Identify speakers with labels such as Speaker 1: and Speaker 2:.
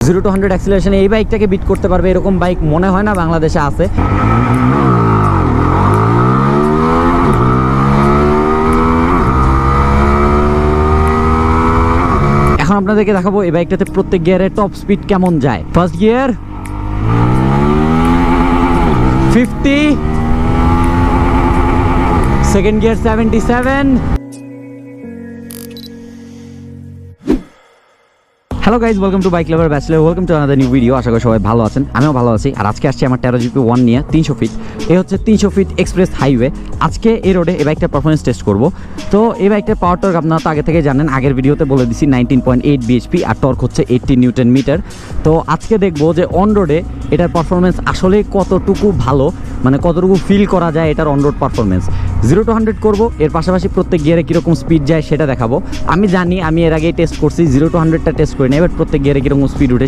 Speaker 1: 0-100 অ্যাক্সিলারেশনে এই বাইকটাকে বিট করতে পারবে এরকম বাইক মনে হয় না বাংলাদেশে আছে। এখন আপনাদেরকে দেখাবো এই বাইকটাতে প্রত্যেক গিয়ারে টপ স্পিড কেমন যায়। First gear 50, second gear 77। Hello guys, welcome to bike lover bachelor, welcome to another new video. আশা করি সবাই ভালো আছেন, আমিও ভালো আছি। আর আজকে আসছি আমার 13 GP 1 নিয়ে 300 ফিট। এ হচ্ছে 300 ফিট এক্সপ্রেস হাইওয়ে। আজকে এই রোডে এই বাইকটার পারফরমেন্স টেস্ট করব। তো এই বাইকটার পাওয়ার টর্ক আপনারা তো আগে থেকে জানেন, আগের ভিডিওতে বলে দিছি 19.8 bhp আর টর্ক হচ্ছে 80 নিউটন মিটার। তো আজকে দেখবো যে অন রোডে এটার পারফরমেন্স আসলে কতটুকু ভালো, মানে কতটুকু ফিল করা যায় এটার অন রোড পারফরমেন্স। 0-100 করবো, এর পাশাপাশি প্রত্যেক গিয়ারে কীরকম স্পিড যায় সেটা দেখাবো। আমি জানি, আমি এর আগেই টেস্ট করছি, 0-100টা টেস্ট করি না, এবার প্রত্যেক গিয়ারে কীরকম স্পিড উঠে